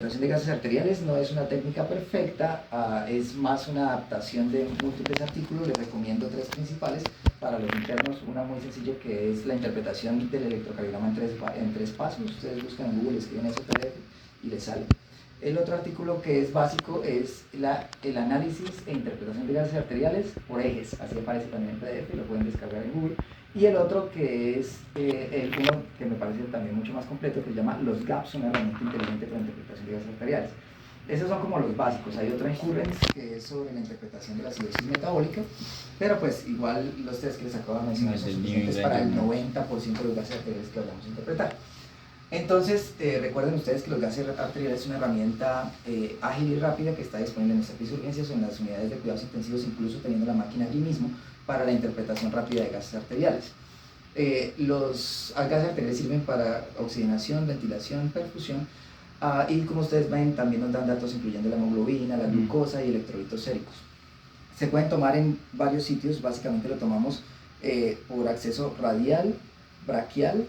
interpretación de gases arteriales no es una técnica perfecta, es más una adaptación de múltiples artículos. Les recomiendo tres principales para los internos. Una muy sencilla que es la interpretación del electrocardiograma en tres pasos. Ustedes buscan en Google, escriben eso y les sale. El otro artículo que es básico es el análisis e interpretación de gases arteriales por ejes. Así aparece también en PDF, lo pueden descargar en Google. Y el otro que es el uno que me parece también mucho más completo, que se llama Los Gaps, una herramienta inteligente para la interpretación de gases arteriales. Esos son como los básicos. Hay otro en Currents que es sobre la interpretación de la acidosis metabólica, pero pues igual los test que les acabo de mencionar son suficientes para el 90% de los gases arteriales que vamos a interpretar. Entonces, recuerden ustedes que los gases arteriales es una herramienta ágil y rápida que está disponible en el servicio de urgencias o en las unidades de cuidados intensivos, incluso teniendo la máquina allí mismo para la interpretación rápida de gases arteriales. Los gases arteriales sirven para oxigenación, ventilación, perfusión, y como ustedes ven también nos dan datos incluyendo la hemoglobina, la glucosa y electrolitos séricos. Se pueden tomar en varios sitios. Básicamente lo tomamos por acceso radial, braquial,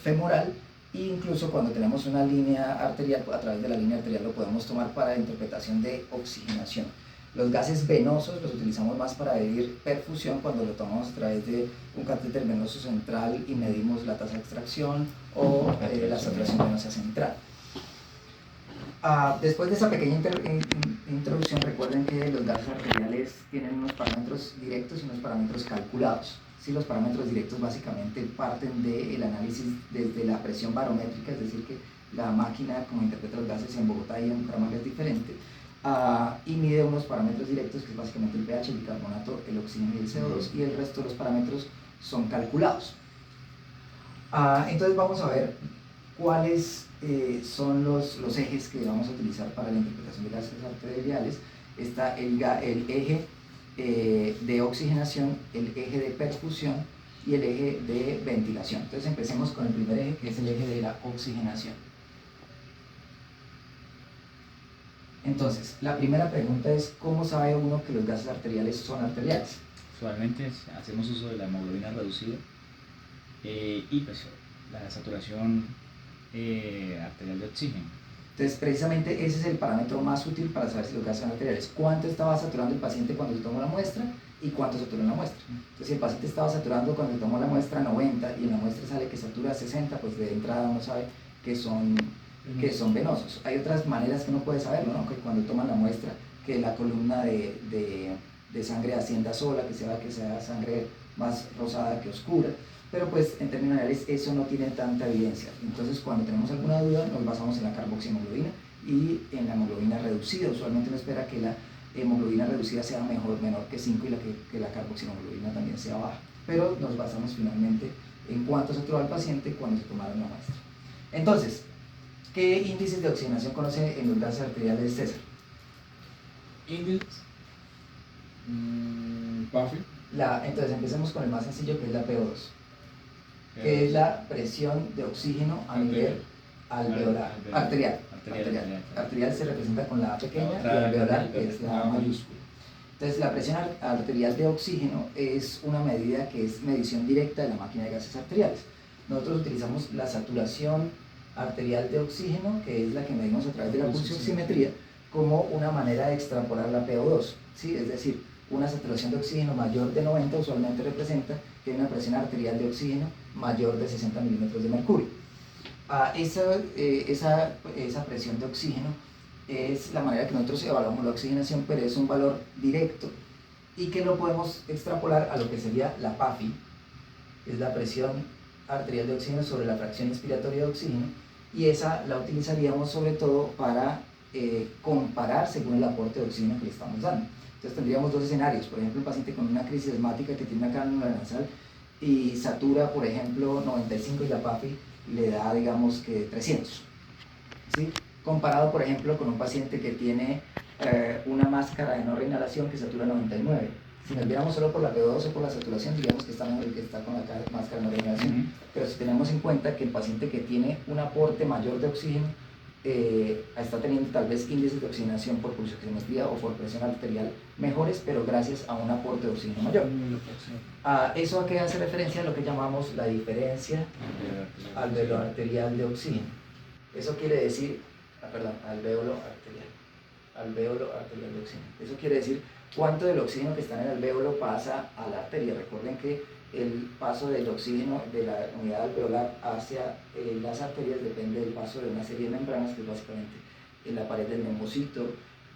femoral, e incluso cuando tenemos una línea arterial, a través de la línea arterial lo podemos tomar para interpretación de oxigenación. Los gases venosos los utilizamos más para medir perfusión, cuando lo tomamos a través de un catéter venoso central y medimos la tasa de extracción o la saturación venosa central. Después de esa pequeña introducción, recuerden que los gases arteriales tienen unos parámetros directos y unos parámetros calculados. Sí, los parámetros directos básicamente parten del análisis desde la presión barométrica, es decir, que la máquina como interpreta los gases en Bogotá y en Bucaramanga es diferente, y mide unos parámetros directos, que es básicamente el pH, el bicarbonato, el oxígeno y el CO2, y el resto de los parámetros son calculados. Entonces vamos a ver cuáles son los ejes que vamos a utilizar para la interpretación de gases arteriales. Está el eje de oxigenación, el eje de perfusión y el eje de ventilación. Entonces empecemos con el primer eje, que es el eje de la oxigenación. Entonces, la primera pregunta es: ¿cómo sabe uno que los gases arteriales son arteriales? Usualmente hacemos uso de la hemoglobina reducida y pues la saturación arterial de oxígeno. Entonces, precisamente ese es el parámetro más útil para saber si los gases son arteriales. ¿Cuánto estaba saturando el paciente cuando se tomó la muestra y cuánto saturó en la muestra? Entonces, si el paciente estaba saturando cuando se tomó la muestra 90 y en la muestra sale que satura 60, pues de entrada uno sabe que son venosos. Hay otras maneras que uno puede saberlo, ¿no? Que cuando toman la muestra, que la columna de sangre ascienda sola, que sea sangre más rosada que oscura. Pero pues en términos generales eso no tiene tanta evidencia. Entonces cuando tenemos alguna duda nos basamos en la carboxihemoglobina y en la hemoglobina reducida. Usualmente uno espera que la hemoglobina reducida sea menor que 5 y que la carboxihemoglobina también sea baja. Pero nos basamos finalmente en cuánto saturó al paciente cuando se tomaron la muestra. Entonces, ¿qué índices de oxigenación conoce en los gases arteriales, César? Índices. PAFI. Entonces empecemos con el más sencillo, que es la PO2. Que es la presión de oxígeno a nivel alveolar, arterial. Arterial se representa con la A pequeña y alveolar, que es la A mayúscula. Entonces, la presión arterial de oxígeno es una medida que es medición directa de la máquina de gases arteriales. Nosotros utilizamos la saturación arterial de oxígeno, que es la que medimos a través de la pulsioximetría, como una manera de extrapolar la PO2, ¿sí? Es decir, una saturación de oxígeno mayor de 90 usualmente representa que hay una presión arterial de oxígeno mayor de 60 milímetros de mercurio. Esa presión de oxígeno es la manera que nosotros evaluamos la oxigenación, pero es un valor directo y que lo podemos extrapolar a lo que sería la PAFI, que es la presión arterial de oxígeno sobre la fracción inspiratoria de oxígeno, y esa la utilizaríamos sobre todo para comparar según el aporte de oxígeno que le estamos dando. Entonces tendríamos dos escenarios. Por ejemplo, un paciente con una crisis asmática que tiene una cánula nasal y satura, por ejemplo, 95 y la PAFI le da, digamos que 300, ¿sí? Comparado, por ejemplo, con un paciente que tiene una máscara de no reinhalación que satura 99. Si nos viéramos solo por la PO2 o por la saturación, diríamos que está mejor el que está con la máscara de no reinhalación. Pero si tenemos en cuenta que el paciente que tiene un aporte mayor de oxígeno está teniendo tal vez índices de oxigenación por pulsioximetría o por presión arterial mejores, pero gracias a un aporte de oxígeno mayor. ¿Eso a qué hace referencia? A lo que llamamos la diferencia alveolo-arterial de oxígeno. Eso quiere decir, alvéolo arterial. Alvéolo arterial de oxígeno. Eso quiere decir cuánto del oxígeno que está en el alvéolo pasa a la arteria. Recuerden que el paso del oxígeno de la unidad alveolar hacia las arterias depende del paso de una serie de membranas, que es básicamente en la pared del neumocito,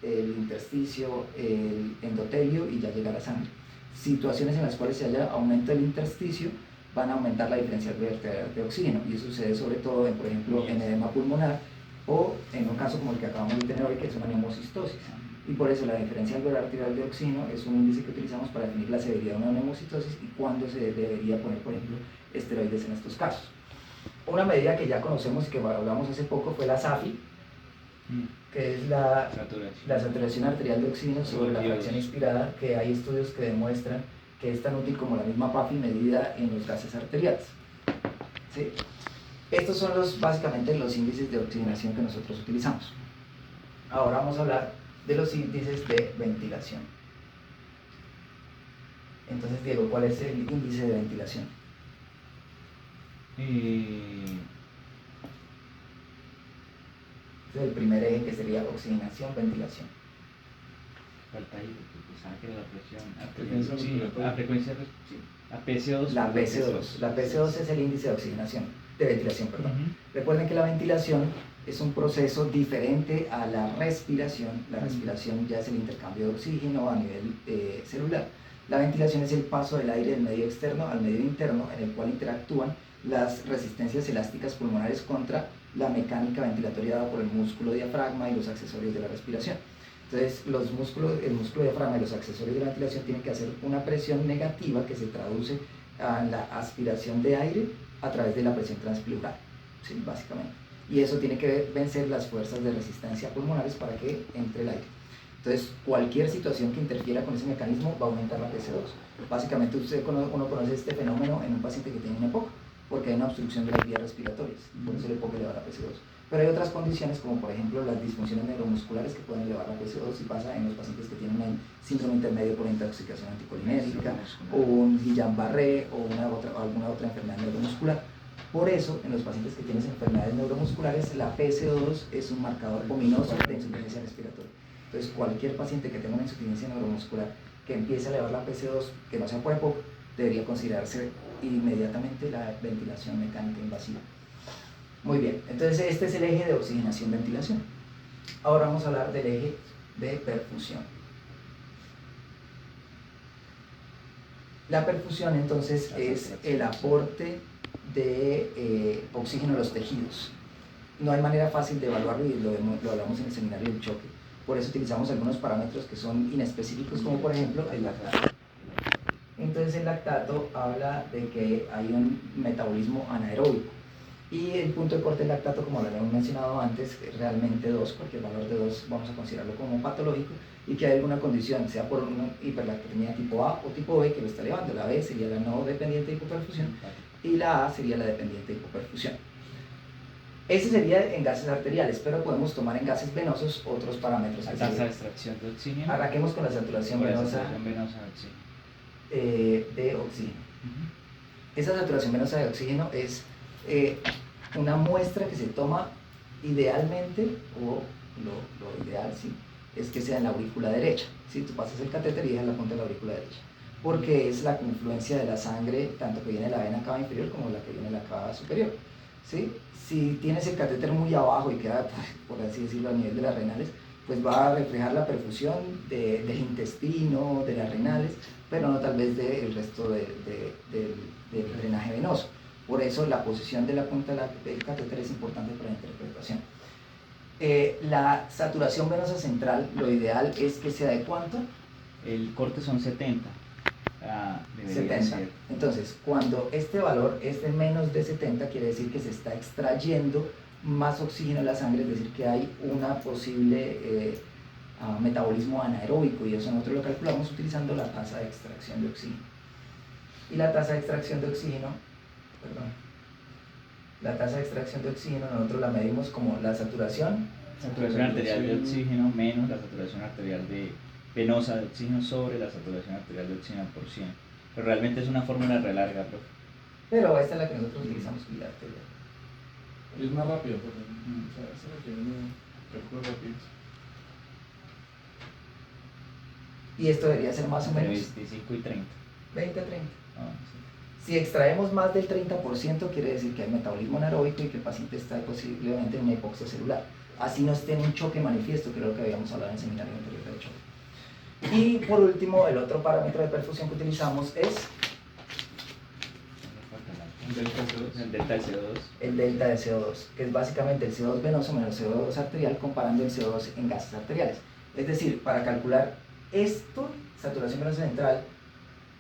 el intersticio, el endotelio y ya llega la sangre. Situaciones en las cuales se haya aumento del intersticio van a aumentar la diferencial de oxígeno, y eso sucede sobre todo en, por ejemplo, en edema pulmonar o en un caso como el que acabamos de tener hoy, que es una neumocistosis. Y por eso la diferencial alveolar arterial de oxígeno es un índice que utilizamos para definir la severidad de una neumocitosis y cuándo se debería poner, por ejemplo, esteroides en estos casos. Una medida que ya conocemos y que hablamos hace poco fue la SAFI, que es la saturación arterial de oxígeno sobre la fracción inspirada, que hay estudios que demuestran que es tan útil como la misma PAFI medida en los gases arteriales. ¿Sí? Estos son básicamente los índices de oxigenación que nosotros utilizamos. Ahora vamos a hablar de los índices de ventilación. Entonces, Diego, ¿cuál es el índice de ventilación? Este es el primer eje, que sería oxigenación, ventilación. Falta ahí, porque pensaba que era la presión arterial. Sí, la frecuencia, sí, la PC2. La PC2 es el índice de oxigenación, de ventilación, perdón. Recuerden que la ventilación es un proceso diferente a la respiración. La respiración ya es el intercambio de oxígeno a nivel celular. La ventilación es el paso del aire del medio externo al medio interno, en el cual interactúan las resistencias elásticas pulmonares contra la mecánica ventilatoria dada por el músculo diafragma y los accesorios de la respiración. Entonces, el músculo diafragma y los accesorios de la ventilación tienen que hacer una presión negativa que se traduce a la aspiración de aire a través de la presión transpleural, ¿sí? Básicamente. Y eso tiene que vencer las fuerzas de resistencia pulmonares para que entre el aire. Entonces, cualquier situación que interfiera con ese mecanismo va a aumentar la PC2. Básicamente, uno conoce este fenómeno en un paciente que tiene una EPOC, porque hay una obstrucción de las vías respiratorias, por eso la EPOC eleva la PC2. Pero hay otras condiciones, como por ejemplo las disfunciones neuromusculares, que pueden elevar la PC2, y pasa en los pacientes que tienen un síndrome intermedio por intoxicación anticolinérgica, o un Guillain-Barré, o alguna otra enfermedad neuromuscular. Por eso, en los pacientes que tienen enfermedades neuromusculares, la PC2 es un marcador ominoso de insuficiencia respiratoria. Entonces, cualquier paciente que tenga una insuficiencia neuromuscular que empiece a elevar la PC2, que no sea por EPOC, debería considerarse inmediatamente la ventilación mecánica invasiva. Muy bien, entonces este es el eje de oxigenación-ventilación. Ahora vamos a hablar del eje de perfusión. La perfusión, entonces, es el aporte de oxígeno a los tejidos. No hay manera fácil de evaluarlo, y lo hablamos en el seminario del choque. Por eso utilizamos algunos parámetros que son inespecíficos, como por ejemplo el lactato. Entonces el lactato habla de que hay un metabolismo anaeróbico, y el punto de corte del lactato, como lo habíamos mencionado antes, es realmente 2, cualquier valor de 2 vamos a considerarlo como patológico, y que hay alguna condición, sea por una hiperlactemia tipo A o tipo B, que lo está elevando. La B sería la no dependiente de hipoperfusión y la A sería la dependiente de hipoperfusión. Ese sería en gases arteriales, pero podemos tomar en gases venosos otros parámetros. La tasa de extracción de oxígeno. Arranquemos con la saturación venosa de oxígeno. Esa saturación venosa de oxígeno es una muestra que se toma idealmente, o lo ideal, sí, es que sea en la aurícula derecha. Si tú pasas el catéter y dejas la punta de la aurícula derecha, porque es la confluencia de la sangre, tanto que viene de la vena cava inferior como la que viene de la cava superior, ¿sí? Si tienes el catéter muy abajo y queda, por así decirlo, a nivel de las renales, pues va a reflejar la perfusión del intestino, de las renales, pero no tal vez del resto del drenaje venoso. Por eso la posición de la punta del catéter es importante para la interpretación. La saturación venosa central, lo ideal es que sea de ¿cuánto? El corte son 70. 70. Entonces, cuando este valor es de menos de 70, quiere decir que se está extrayendo más oxígeno en la sangre, es decir, que hay una posible metabolismo anaeróbico, y eso nosotros lo calculamos utilizando la tasa de extracción de oxígeno. Y la tasa de extracción de oxígeno, nosotros la medimos como la saturación arterial de oxígeno menos la saturación arterial venosa de oxígeno sobre la saturación arterial de oxígeno por 100. Pero realmente es una fórmula re larga, profe. Pero esta es la que nosotros utilizamos, vía arterial. Es más rápido, porque, o sea, eso requiere Cálculo rápido. Y esto debería ser más o Entre menos 25 y 30. 20-30. Ah, sí. Si extraemos más del 30%, quiere decir que hay metabolismo anaeróbico y que el paciente está posiblemente en una hipoxia celular. Así no esté en un choque manifiesto, que es lo que habíamos hablado en el seminario anterior de choque. Y por último, el otro parámetro de perfusión que utilizamos es El delta de CO2. el delta de CO2, que es básicamente el CO2 venoso menos el CO2 arterial comparando el CO2 en gases arteriales. Es decir, para calcular esto, saturación venosa central,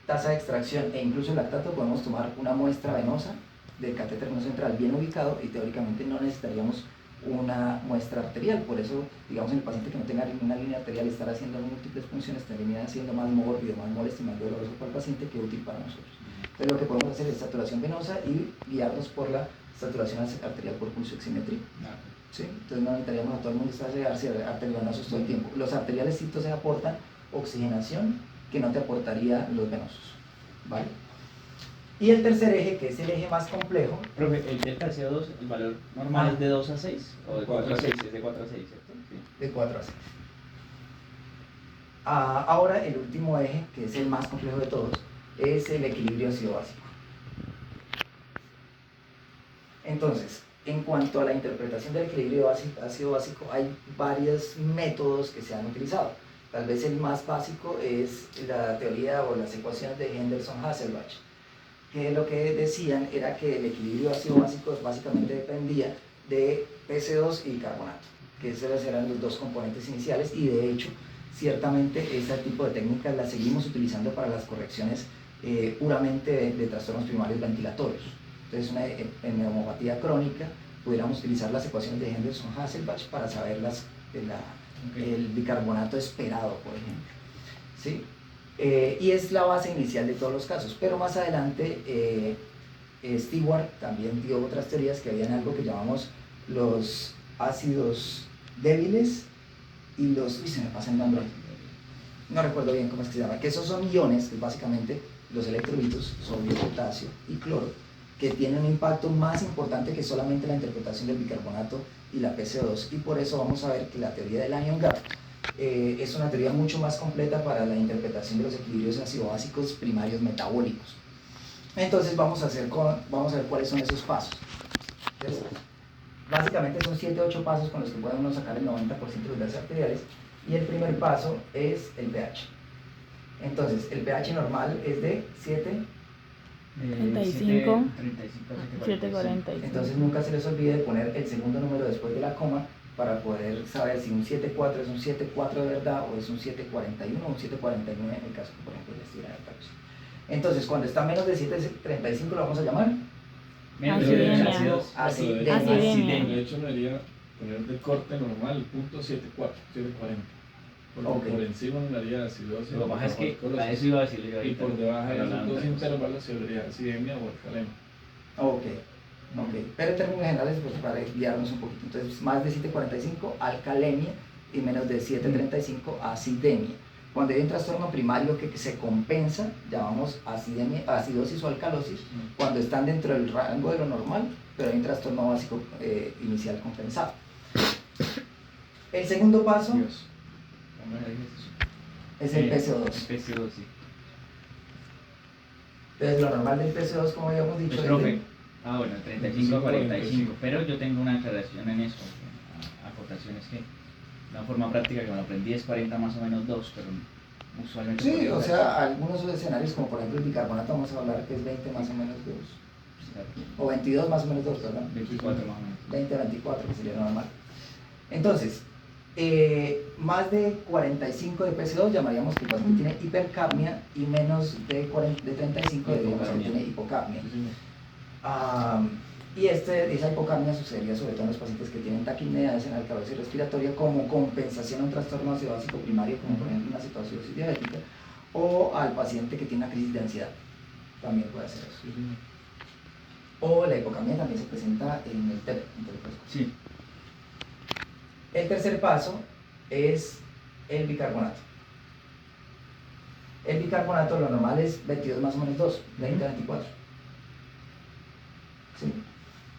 tasa de extracción e incluso el lactato, podemos tomar una muestra venosa del catéter venoso central bien ubicado y teóricamente no necesitaríamos una muestra arterial. Por eso, digamos, en el paciente que no tenga una línea arterial, estar haciendo múltiples funciones termina siendo más mórbido, más molesto y más doloroso para el paciente que útil para nosotros. Entonces lo que podemos hacer es saturación venosa y guiarnos por la saturación arterial por pulso oximetría. ¿Sí? Entonces no necesitaríamos a todo el mundo estar arteriovenosos todo el tiempo. Los arteriales sí se aportan oxigenación que no te aportaría los venosos. ¿Vale? Y el tercer eje, que es el eje más complejo. Profe, el delta de CO2, el valor normal es de 2 a 6 o de 4 a 6, es de 4 a 6, ¿cierto? Sí. De 4 a 6. Ahora el último eje, que es el más complejo de todos, es el equilibrio ácido-básico. Entonces, en cuanto a la interpretación del equilibrio ácido-básico, hay varios métodos que se han utilizado. Tal vez el más básico es la teoría o las ecuaciones de Henderson-Hasselbalch, que lo que decían era que el equilibrio ácido-básico básicamente dependía de PC2 y carbonato, que esos eran los dos componentes iniciales, y de hecho, ciertamente este tipo de técnicas las seguimos utilizando para las correcciones puramente de trastornos primarios ventilatorios. Entonces, en neumopatía crónica, pudiéramos utilizar las ecuaciones de Henderson-Hasselbalch para saber el bicarbonato esperado, por ejemplo. ¿Sí? Y es la base inicial de todos los casos, pero más adelante Stewart también dio otras teorías que habían algo que llamamos los ácidos débiles y los... Uy, se me pasa el nombre, no recuerdo bien cómo es que se llama, que esos son iones, que básicamente los electrolitos, sodio, potasio y cloro, que tienen un impacto más importante que solamente la interpretación del bicarbonato y la PC2, y por eso vamos a ver que la teoría del anion gap es una teoría mucho más completa para la interpretación de los equilibrios ácido-básicos primarios metabólicos. Entonces vamos a ver cuáles son esos pasos. Entonces, básicamente son 7-8 pasos con los que podemos sacar el 90% de los gases arteriales, y el primer paso es el pH. Entonces, el pH normal es de 35, 740. Entonces nunca se les olvide poner el segundo número después de la coma para poder saber si un 7.4 es un 7.4 de verdad o es un 7.41 o un 7.49 en el caso que, por ejemplo, ya estuviera en el caso. Entonces, cuando está menos de 7.35 lo vamos a llamar Acidemia. De hecho, lo debería poner de corte normal, punto 7.4, 7.40. Por encima me daría acidosis. Lo que pasa es que a eso iba a decirle yo y ahorita. por debajo de esos dos intervalos se hablaría acidemia o alcalemia. Ok. Pero en términos generales, pues para guiarnos un poquito, entonces más de 7.45 alcalemia y menos de 7.35 acidemia. Cuando hay un trastorno primario que se compensa, llamamos acidosis o alcalosis, cuando están dentro del rango de lo normal, pero hay un trastorno básico inicial compensado. El segundo paso es el PC2. PC2, sí. Entonces lo normal del PC2, como habíamos dicho, Pues, profe, bueno, 35 a 45, pero yo tengo una aclaración en eso, acotaciones que de una forma práctica que me lo aprendí es 40 más o menos 2, pero usualmente... Sí, o sea, algunos escenarios como por ejemplo el bicarbonato, vamos a hablar que es 20 más o menos 2, o 22 más o menos 2, ¿verdad? 24 más o menos. 20 a 24, que sería normal. Entonces, más de 45 de PC2 llamaríamos que el paciente tiene hipercapnia, y menos de 35 diríamos que tiene hipocapnia. Y esa hipocapnia sucedería sobre todo en los pacientes que tienen taquipneas en alcalosis respiratoria como compensación a un trastorno ácido-básico primario, como por ejemplo una cetoacidosis diabética, o al paciente que tiene una crisis de ansiedad, también puede hacer eso. O la hipocapnia también se presenta en el TEP. Sí. El tercer paso es el bicarbonato. El bicarbonato lo normal es 22 más o menos 2, 20 a 24. ¿Sí?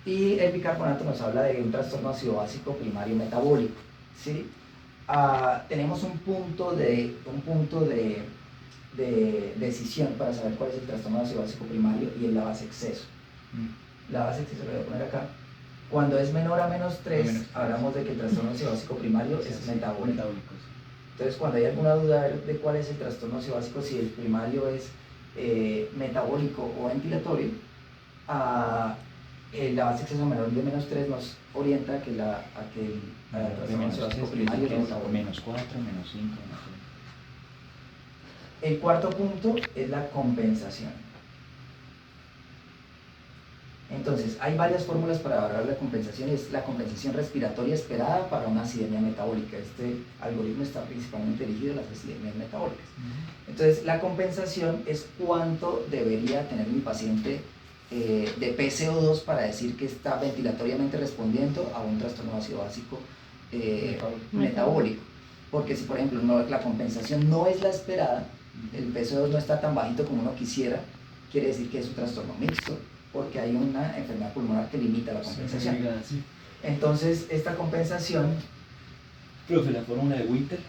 Y el bicarbonato nos habla de un trastorno ácido-básico primario metabólico. ¿sí? Tenemos un punto de decisión para saber cuál es el trastorno ácido básico primario y es la base exceso. La base exceso lo voy a poner acá. Cuando es menor a menos 3, hablamos de que el trastorno ácido básico primario es metabólico. Entonces, cuando hay alguna duda de cuál es el trastorno ácido básico, si el primario es metabólico o ventilatorio, la base exceso menor de menos 3 nos orienta a que el trastorno ácido básico primario es metabólico. Menos 4, menos 5, menos 6. El cuarto punto es la compensación. Entonces, hay varias fórmulas para evaluar la compensación. Es la compensación respiratoria esperada para una acidemia metabólica. Este algoritmo está principalmente dirigido a las acidemias metabólicas. Entonces, la compensación es cuánto debería tener mi paciente de PCO2 para decir que está ventilatoriamente respondiendo a un trastorno ácido básico metabólico. Porque si, por ejemplo, la compensación no es la esperada, el PCO2 no está tan bajito como uno quisiera, quiere decir que es un trastorno mixto, porque hay una enfermedad pulmonar que limita la compensación. Sí. Entonces, esta compensación... Profe, la fórmula de Winter.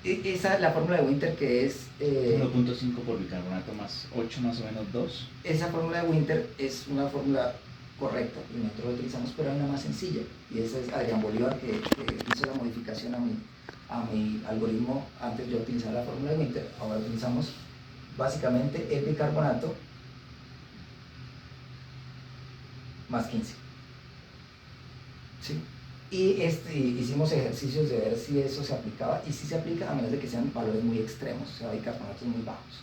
Esa es la fórmula de Winter, que es... 1.5 por bicarbonato más 8 más o menos 2. Esa fórmula de Winter es una fórmula correcta, y nosotros la utilizamos, pero hay una más sencilla, y esa es Adrián Bolívar, que hizo la modificación a mi algoritmo. Antes yo utilizaba la fórmula de Winter, ahora utilizamos básicamente el bicarbonato más 15. ¿Sí? Y hicimos ejercicios de ver si eso se aplicaba, y si se aplica, a menos de que sean valores muy extremos, o sea, bicarbonatos muy bajos.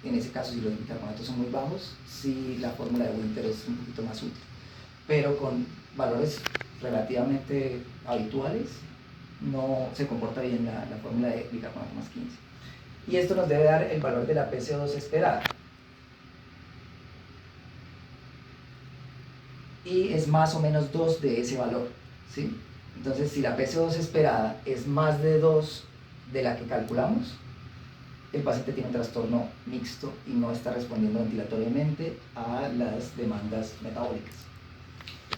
En ese caso, si los bicarbonatos son muy bajos, sí, la fórmula de Winter es un poquito más útil. Pero con valores relativamente habituales, no se comporta bien la fórmula de bicarbonato más 15. Y esto nos debe dar el valor de la PCO2 esperada. Y es más o menos 2 de ese valor, ¿sí? Entonces, si la PCO2 esperada es más de 2 de la que calculamos, el paciente tiene un trastorno mixto y no está respondiendo ventilatoriamente a las demandas metabólicas.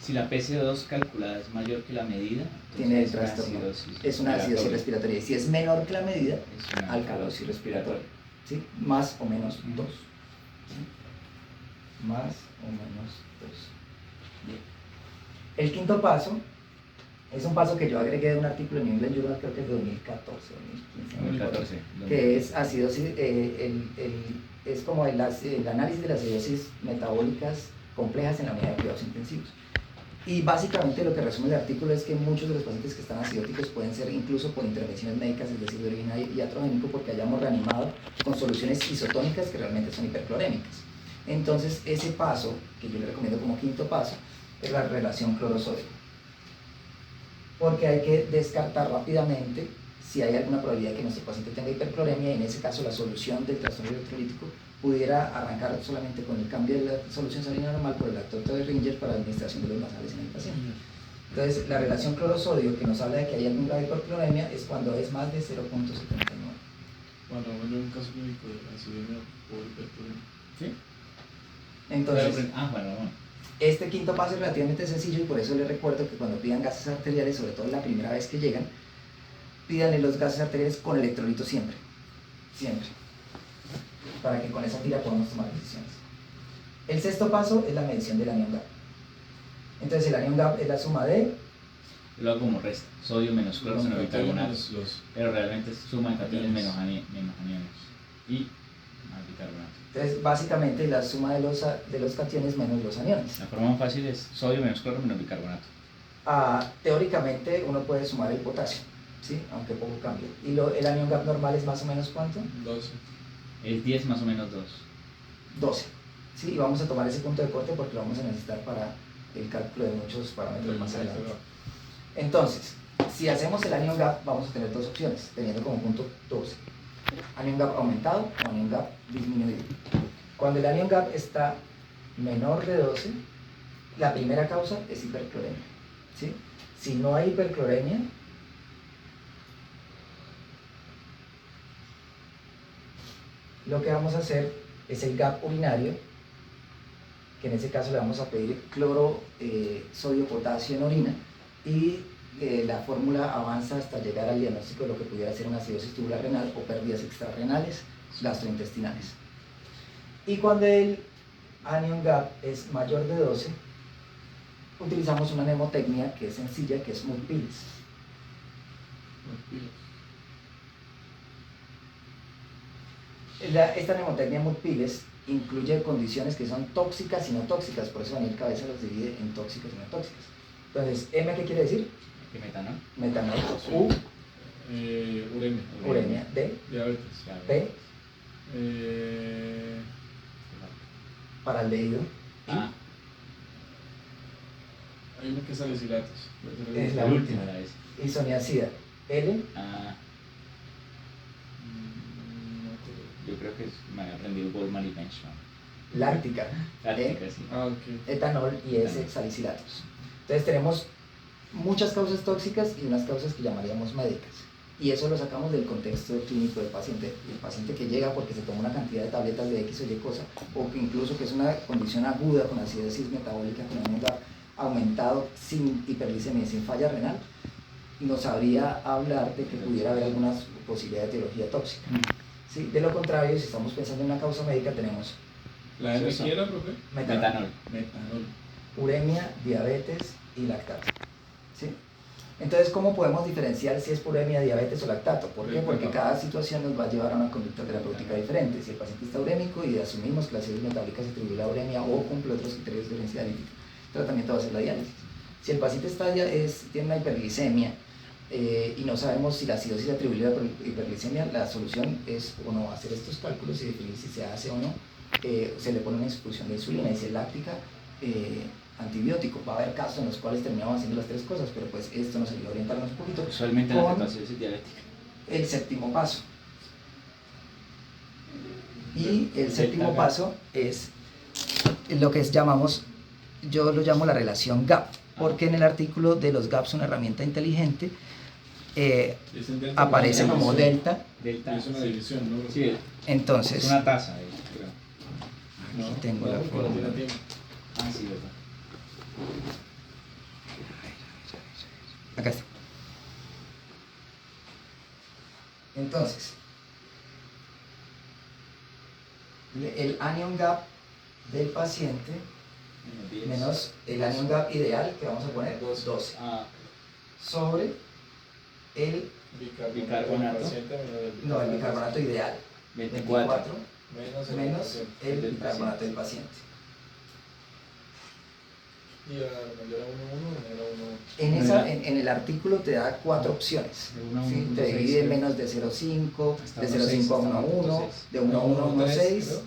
Si la PCO2 calculada es mayor que la medida, tiene el trastorno. Es una acidosis respiratoria. Y si es menor que la medida, es una alcalosis respiratoria. ¿Sí? Más o menos 2. ¿Sí? Más o menos 2. Bien. El quinto paso es un paso que yo agregué de un artículo en New England Journal, creo que es de 2014, 2014, que es acidosis, es como el análisis de las acidosis metabólicas complejas en la unidad de cuidados intensivos. Y básicamente lo que resume el artículo es que muchos de los pacientes que están acidóticos pueden ser incluso por intervenciones médicas, es decir, de orina iatrogénico, porque hayamos reanimado con soluciones isotónicas que realmente son hiperclorémicas. Entonces, ese paso, que yo le recomiendo como quinto paso, es la relación cloro-sodio. Porque hay que descartar rápidamente si hay alguna probabilidad de que nuestro paciente tenga hipercloremia, y en ese caso la solución del trastorno electrolítico pudiera arrancar solamente con el cambio de la solución salina normal por el lactoto de Ringer para la administración de los basales en el paciente. Entonces, la relación cloro-sodio que nos habla de que hay alguna hipercloremia es cuando es más de 0.79. Bueno, yo en un caso clínico de acidemia por hipercloremia. ¿Sí? Entonces, bueno. Este quinto paso es relativamente sencillo, y por eso les recuerdo que cuando pidan gases arteriales, sobre todo la primera vez que llegan, pídanle los gases arteriales con electrolito siempre, para que con esa tira podamos tomar decisiones. El sexto paso es la medición del anion gap. Entonces, el anion gap es la suma de... Yo lo hago como resta, sodio menos cloro menos bicarbonato, pero realmente es suma de cationes menos aniones y más bicarbonato. Entonces, básicamente, la suma de los cationes menos los aniones. La forma más fácil es sodio menos cloro menos bicarbonato. Teóricamente, uno puede sumar el potasio, ¿sí? Aunque poco cambie. ¿Y el anion gap normal es más o menos cuánto? 12. Es 10 más o menos 2. 12. ¿Sí? Y vamos a tomar ese punto de corte porque lo vamos a necesitar para el cálculo de muchos parámetros más adelante. Entonces, si hacemos el anion gap, vamos a tener dos opciones, teniendo como punto 12. Anion gap aumentado o anion gap disminuido. Cuando el anion gap está menor de 12, la primera causa es hipercloremia, ¿sí? Si no hay hipercloremia, lo que vamos a hacer es el gap urinario, que en ese caso le vamos a pedir cloro, sodio, potasio en orina, y la fórmula avanza hasta llegar al diagnóstico de lo que pudiera ser una acidosis tubular renal o pérdidas extrarrenales gastrointestinales. Y cuando el anion gap es mayor de 12, utilizamos una mnemotecnia que es sencilla, que es Mood-Piles. Esta mnemotecnia Mood-Piles incluye condiciones que son tóxicas y no tóxicas, por eso Daniel Cabeza los divide en tóxicas y no tóxicas. Entonces, M, ¿qué quiere decir? ¿Qué metanol? Metanol. U, Uremia. uremia. D, Diabetes. P, Eh, paraldehído. Ah, hay uno que es salicilatos. Es la la última. última era esa. Isoniazida. L, Ah, No me acuerdo. yo creo que me había aprendido Goldman y Benchmark. láctica. Táctica, sí. Ah, ok. Etanol y S, Etanol. salicilatos. Entonces tenemos muchas causas tóxicas y unas causas que llamaríamos médicas. Y eso lo sacamos del contexto clínico del paciente. El paciente que llega porque se toma una cantidad de tabletas de X o Y cosa, o que incluso que es una condición aguda con acidosis metabólica con un aumentado sin hiperglicemia y sin falla renal, nos sabría hablar de que pudiera haber alguna posibilidad de etiología tóxica. ¿Sí? De lo contrario, si estamos pensando en una causa médica, tenemos ¿La N qué era, profe? Metanol. Metanol. uremia, diabetes y lactato. ¿Sí? Entonces, ¿cómo podemos diferenciar si es por uremia, diabetes o lactato? ¿Por qué? Porque cada situación nos va a llevar a una conducta terapéutica diferente. Si el paciente está urémico y asumimos que la acidosis metabólica se atribuye a la uremia o cumple otros criterios de densidad lípica, el tratamiento va a ser la diálisis. Si el paciente tiene una hiperglicemia y no sabemos si la acidosis se atribuye a la hiperglicemia, la solución es o no hacer estos cálculos y definir si se hace o no. Se le pone una infusión de insulina y si es láctica, antibiótico. Va a haber casos en los cuales terminamos haciendo las tres cosas, pero pues esto nos ayuda a orientarnos un poquito. Usualmente la con cetoacidosis diabética. el séptimo paso. Y el séptimo paso es lo que llamamos, yo lo llamo la relación GAP, porque en el artículo de los GAPs, una herramienta inteligente, Dicen delta aparece porque como es una delta. Delta. Es una sí. división, ¿no? Sí, es Entonces, una taza, creo. No, aquí tengo la porque no fórmula. tiene tiempo. Ah, sí, verdad. Acá está. Entonces, el anion gap del paciente Menos 10. menos el anion gap ideal, que vamos a poner 12, Ah, sobre el, Bicarbonato. del paciente menos no, el bicarbonato ideal, 24. menos el del bicarbonato paciente. del paciente. Y a mayor a 1,1, menor a 1. En el artículo te da 4 opciones. De 1 a ¿Sí? 1.6, Te divide en creo. menos de 0,5, Hasta de 1.6, 0,5 a hasta 1,1, de 1 a 1 a 1,6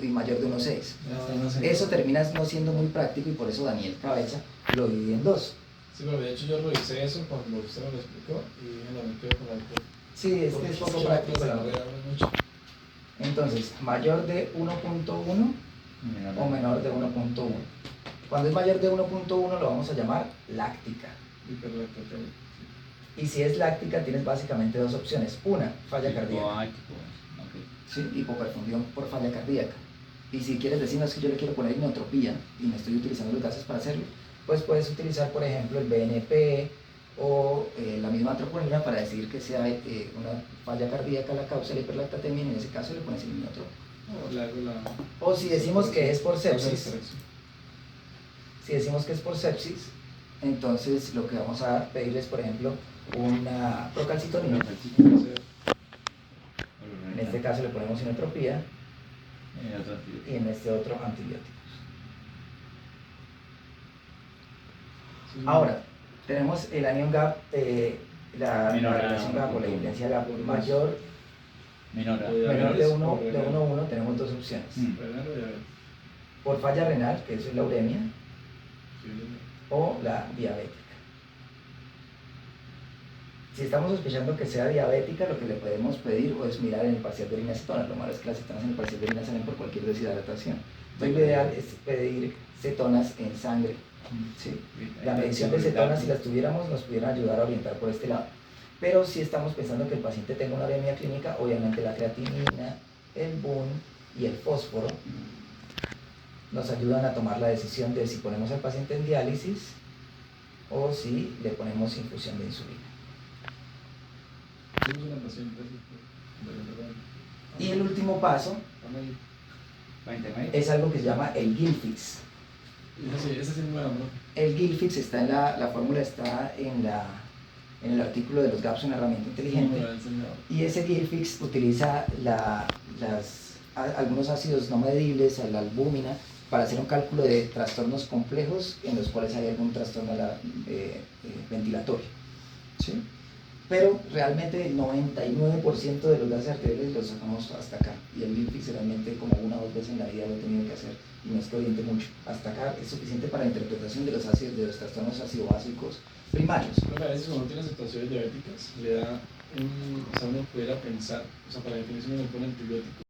y mayor de 1,6. Eso termina no siendo muy práctico y por eso Daniel Cabeza lo divide en 2. Sí, pero de hecho yo revisé eso cuando usted me lo explicó y dije, no, me quedo con alcohol. Sí, es poco práctico. la verdad. Mucho. Entonces, mayor de 1.1 o menor de 1.1. Cuando es mayor de 1.1 lo vamos a llamar láctica. Hiperlactatemia. Y si es láctica tienes básicamente dos opciones. Una, falla cardíaca. ¿Sí? Hipoperfundión por falla cardíaca. Y si quieres decir, no, es que yo le quiero poner inotropía y me estoy utilizando los gases para hacerlo, pues puedes utilizar, por ejemplo, el BNP o la misma troponina para decir que sea una falla cardíaca la causa de la hiperlactatemia y en ese caso le pones el inotropo. No, le hago la... O si decimos que es por sepsis, si decimos que es por sepsis, entonces lo que vamos a pedir es, por ejemplo, una procalcitonina. En este caso le ponemos inotropía y en este otro antibióticos. Ahora, tenemos el anion gap, la relación gap o la evidencia gap mayor, menor de 1,1, tenemos dos opciones. Por falla renal, que eso es la uremia, o la diabética. Si estamos sospechando que sea diabética, lo que le podemos pedir o es mirar en el parcial de orina cetonas. Lo malo es que las cetonas en el parcial de orina salen por cualquier deshidratación. Entonces lo ideal es pedir cetonas en sangre. ¿Sí? La medición de cetonas, si las tuviéramos, nos pudieran ayudar a orientar por este lado. Pero si estamos pensando que el paciente tenga una uremia clínica, obviamente la creatinina, el BUN y el fósforo nos ayudan a tomar la decisión de si ponemos al paciente en diálisis o si le ponemos infusión de insulina. Tenemos una paciente así, Y el último paso 49. es algo que se llama el Gilfix. esa sí es nueva, ¿no? El Gilfix está en la fórmula está en el artículo de los GAPS, una herramienta inteligente. No me lo ha enseñado. Y ese Gilfix utiliza algunos ácidos no medibles, la albúmina, para hacer un cálculo de trastornos complejos en los cuales hay algún trastorno ventilatorio. ¿Sí? Pero realmente el 99% de los gases arteriales los sacamos hasta acá. Y el Gilfix realmente como una o dos veces en la vida lo he tenido que hacer. Y no es que oriente mucho. Hasta acá es suficiente para la interpretación de los trastornos ácido-básicos primarios. Creo que a veces cuando uno tiene situaciones diabéticas, le da o sea, uno pudiera pensar, o sea, para definición uno le pone antibióticos.